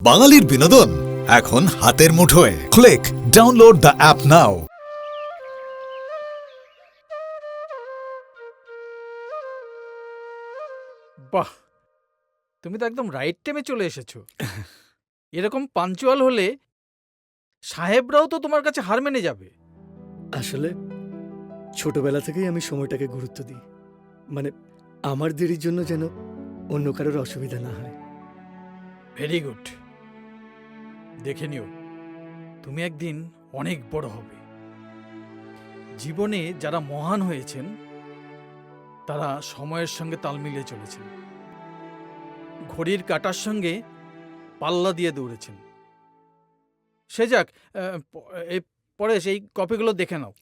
বাঙালির বিনোদন এখন হাতের মুঠোয়। ক্লিক ডাউনলোড দ্য অ্যাপ নাও। বাহ, তুমি তো একদম রাইট টাইমে চলে এসেছো। এরকম পাঞ্চুয়াল হলে সাহেবরাও তো তোমার কাছে হার মেনে যাবে। আসলে ছোটবেলা থেকেই আমি সময়টাকে গুরুত্ব দিই, মানে আমার দেরির জন্য যেন অন্য কারোর অসুবিধা না হয়। Very good. দেখে নিও, তুমি একদিন অনেক বড় হবে। জীবনে যারা মহান হয়েছেন তারা সময়ের সঙ্গে তাল মিলিয়ে চলেছেন, ঘড়ির কাঁটার সঙ্গে পাল্লা দিয়ে দৌড়েছেন। সে যাক, এই পরেশ, এই কপিগুলো দেখে নাও।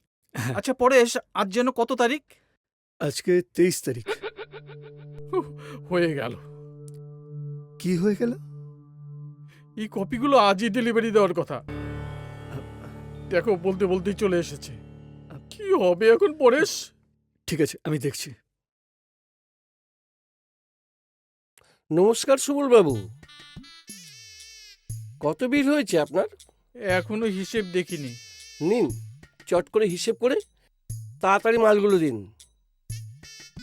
আচ্ছা পরেশ, আজ যেন কত তারিখ? আজকে 23 তারিখ। হয়ে গেল। কি হয়ে গেল? এই কপিগুলো আজই ডেলিভারি দেওয়ার কথা। দেখো, বলতে বলতেই চলে এসেছে। কি হবে এখন পরেশ? ঠিক আছে, আমি দেখছি। নমস্কার সুবল বাবু, কত বিল হয়েছে আপনার? এখনো হিসেব দেখিনি। নিন, চট করে হিসেব করে তাড়াতাড়ি মালগুলো দিন।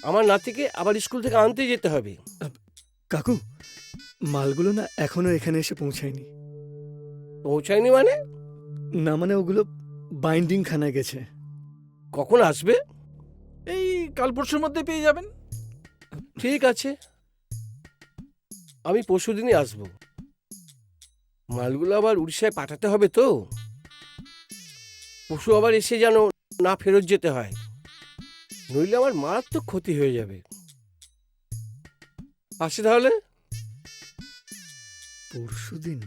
আমার নাতিকে আবার স্কুল থেকে আনতে যেতে হবে। কাকু, মালগুলো না এখনো এখানে এসে পৌঁছায়নি। পৌঁছায়নি মানে? না মানে ওগুলো বাইন্ডিং খানায় গেছে। কখন আসবে? এই কাল পরশুর মধ্যে পেয়ে যাবেন। ঠিক আছে, আমি পরশুদিনই আসবো। মালগুলো আবার উড়িষ্যায় পাঠাতে হবে তো, পশু আবার এসে যেন না ফেরত যেতে হয়, নইলে আমার মারাত্মক ক্ষতি হয়ে যাবে। আসি তাহলে। পরশুদিন?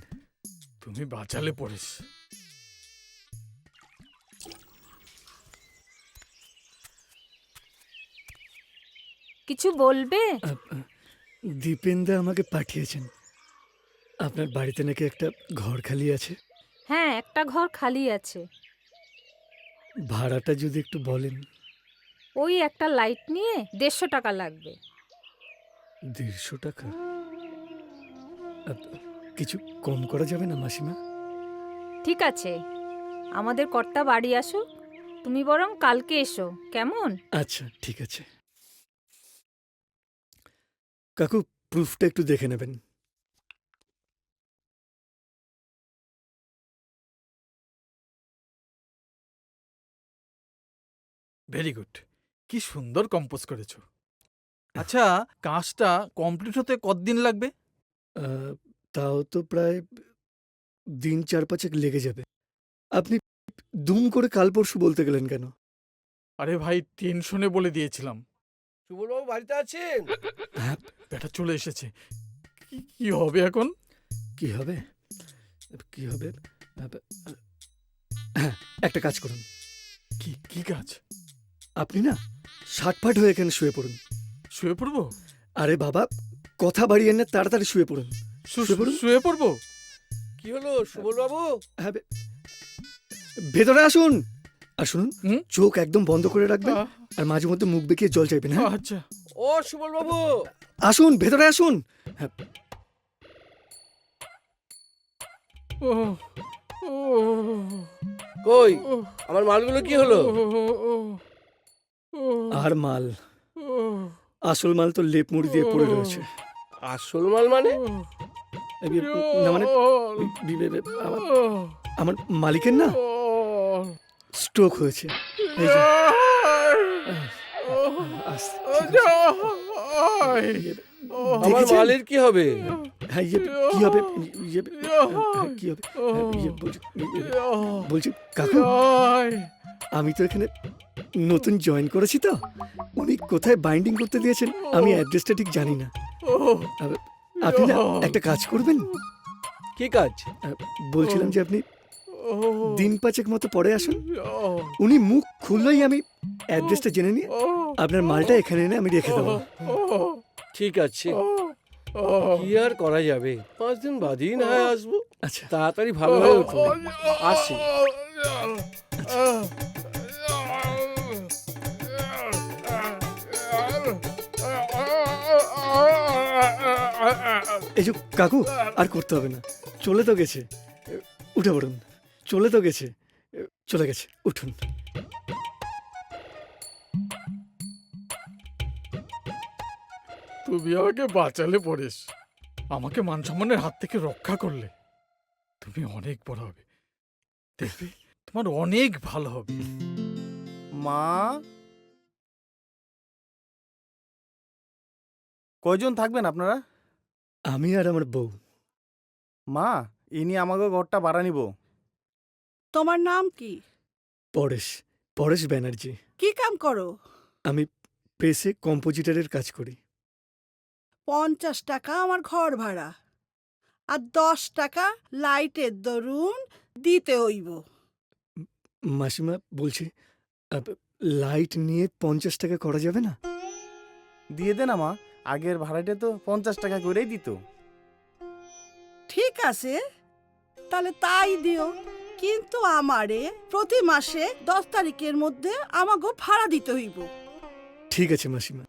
তুমি বাঁচালে পরেশ। কিছু বলবে? দীপেনদা আমাকে পাঠিয়েছেন। আপনার বাড়িতে নাকি একটা ঘর খালি আছে। হ্যাঁ, একটা ঘর খালি আছে। ভাড়াটা যদি একটু বলেন। ওই একটা লাইট নিয়ে 150 টাকা লাগবে। 150 টাকা? কিছু কম করা যাবে না মাসিমা? ঠিক আছে, আমাদের কর্তা বাড়ি আসুক, তুমি বরং কালকে এসো, কেমন? আচ্ছা ঠিক আছে। কাকু, প্রুফটা একটু দেখে নেবেন। Very good. কি সুন্দর কম্পোজ করেছো। আচ্ছা, কাজটা কমপ্লিট হতে কতদিন লাগবে? তাও তো প্রায় দিন 4-5 লেগে যাবে। আপনি দুম করে কাল পরশু বলতে গেলেন কেন? আরে ভাই, টেনশনে বলে দিয়েছিলাম। সুবল বাবু বাড়িতে আছেন? হ্যাঁ। ব্যাটা চলে এসেছে। কি হবে এখন? কি হবে? কি হবে? হ্যাঁ, একটা কাজ করুন। কি কি কাজ? আপনি না শাটফাট হয়ে এখানে শুয়ে পড়ুন। শুয়ে পড়বো? আরে বাবা, কথা বাড়িয়েন না, তাড়াতাড়ি শুয়ে পড়ুন। শুয়ে পড়ুন। শুয়ে পড়বো? কি হলো সুবল বাবু? হ্যাঁ, ভেতরে আসুন। আর শুনুন, হুম? চোখ একদম বন্ধ করে রাখবেন, আহ, আর মাঝে মধ্যে মুখ বেঁকিয়ে জল চাইবেন। হ্যাঁ, আচ্ছা। ও সুবল বাবু, আসুন, ভেতরে আসুন। হ্যাঁ, ও ও কই ও, আমার মালগুলো কি হলো? আর মাল? আসল মাল তো লেপ মুড়ি দিয়ে পড়ে রয়েছে। আসল মাল মানে? না মানে আমার আমার মালিকের না স্ট্রোক হয়েছে। এই যে, আস্তে, ঠিক আছে। আমার দেখেছেন? মালের কি হবে? হ্যাঁ, কি হবে? কি হবে? বলছি কাকু, আমি তো এখানে নতুন জয়েন করেছি, তো উনি কোথায় বাইন্ডিং করতে দিয়েছেন আমি অ্যাড্রেসটা ঠিক জানি না। আপনি না একটা কাজ করবেন? কি কাজ? বলছিলাম যে আপনি দিন 5 মতো পরে আসুন। উনি মুখ খুললেই আমি অ্যাড্রেসটা জেনে নিয়ে আপনার মালটা এখানে এনে আমি রেখে দেবো। ঠিক আছে, কি আর করা যাবে, 5 দিন বাদেই না হয় আসবো। আচ্ছা, তাড়াতাড়ি ভালো হয়ে উঠুন। আসি। এই যে কাকু, আর করতে হবে না, চলে তো গেছে। উঠে পড়ুন। চলে তো গেছে। চলে গেছে, উঠুন। তুমি আমাকে বাঁচালে পরেশ, আমাকে মান সম্মানের হাত থেকে রক্ষা করলে। তুমি অনেক বড় হবে, দেখবে তোমার অনেক ভালো হবে। মা, কয়জন থাকবেন আপনারা? আমি আর আমার বউ। মা, ইনি আমাকে ঘরটা ভাড়া নিব। তোমার নাম কি? পরেশ, পরেশ ব্যানার্জি। কি কাম করো? আমি প্রেসে কম্পোজিটরের কাজ করি। 50 টাকা আমার ঘর ভাড়া আর 10 টাকা লাইটের দরুন দিতে হইব। মাসিমা বলছি, লাইট নিয়ে 50 টাকা করা যাবে না? দিয়ে দে না মা, আগের ভাড়াটা তো 50 টাকা করেই দিত। ঠিক আছে, তাহলে তাই দিও, কিন্তু আমারে প্রতি মাসে 10 তারিখের মধ্যে আমাকে ভাড়া দিতে হইব। ঠিক আছে মাসিমা।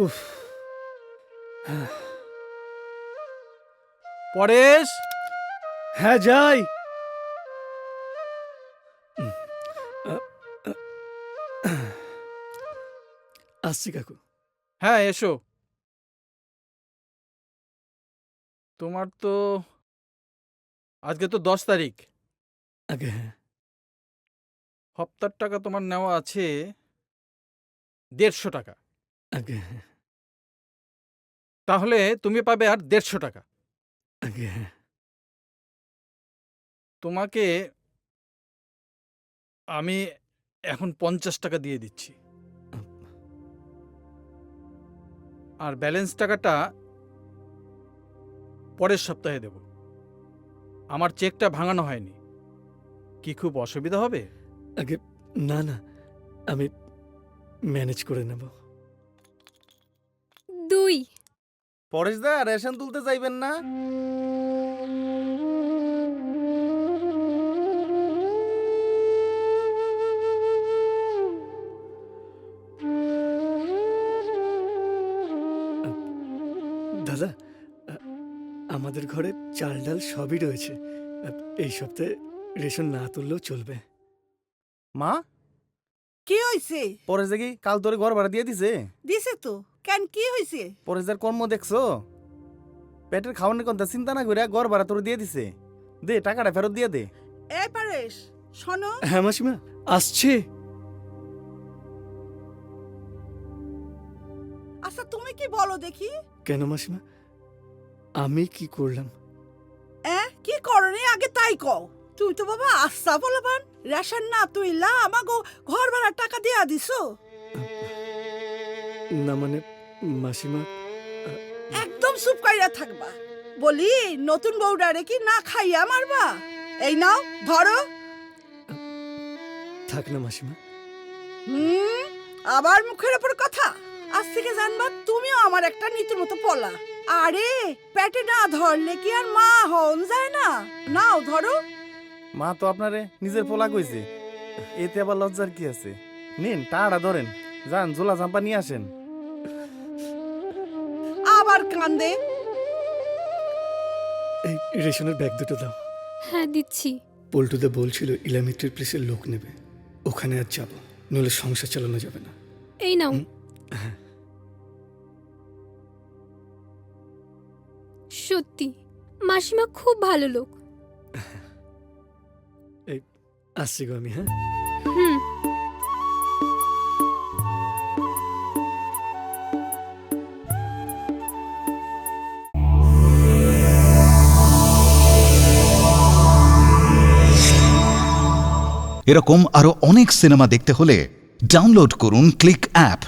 উফ, পরেশ, হ্যাঁ যাই। আসছি কাকু। হ্যাঁ এসো। তোমার তো আজকে তো 10 তারিখ। আগে হ্যাঁ। হপ্তার টাকা তোমার নেওয়া আছে 150 টাকা। আগে হ্যাঁ। তাহলে তুমি পাবে আর 150 টাকা। আগে হ্যাঁ। তোমাকে আমি এখন 50 টাকা দিয়ে দিচ্ছি, আর ব্যালেন্স টাকাটা পরের সপ্তাহে দেব। আমার চেকটা ভাঙানো হয়নি। কি খুব অসুবিধা হবে? আগে না না, আমি ম্যানেজ করে নেব। 2। পরেশ দা, রেশন তুলতে যাইবেন না? দাদা, আমাদের ঘরে চাল ডাল সবই রয়েছে। এই সপ্তাহে রেশন না তুললেও চলবে। মা, কি হইছে? পরেশ দেখি কাল তোরে ঘর ভাড়া দিয়ে দিছে। দিছে তো, কেন কি হইছে? পরেশদার কর্ম দেখছো? পেটের খাওয়ানোর কথা চিন্তা না করে ঘর ভাড়া তোর দিয়ে দিছে। দে, টাকাটা ফেরত দিয়ে দে। এই পারেশ, শোনো, হ্যাঁ মাসিমা, আসছে। আচ্ছা তুমি কি বলো দেখি? কেন মাসিমা, আমি কি করলাম? কি করনি আগে তাই কও। তুই তো বাবা আচ্ছা বলবান, রেশন না তুইলা আমাকে ঘর ভাড়ার টাকা দিয়া দিছো। না মানে মাসিমা, একদম চুপ কইরা থাকবা। বলি নতুন বউডারে কি না খাইয়া মারবা? এই নাও ধরো। থাক না মাসিমা। আবার মুখের উপর কথা। আজ থেকে জানবা তুমিও আমার একটা নীতির মতো পলা। আরে পেটে না ধরলে কি আর মা হন যায় না? নাও ধরো। মা তো আপনারে নিজের পোলা কইছে, এতে আবার লজ্জার কি আছে? নিন, টাড়া ধরেন, যান ঝোলা চাম্পা নিয়ে আসেন। আবার কান্দে। এই রেশনের ব্যাগ দুটো দাও। হ্যাঁ দিচ্ছি। পল্টুদা বলছিল ইলামিত্রের প্লেসের লোক নেবে, ওখানে আর যাব, নইলে সংসার চালানো যাবে না। এই নাও। সত্যি মাসিমা খুব ভালো লোক। এই আসছি গো আমি। হ্যাঁ, হুম। এরকম আরো অনেক সিনেমা দেখতে হলে ডাউনলোড করুন ক্লিক অ্যাপ।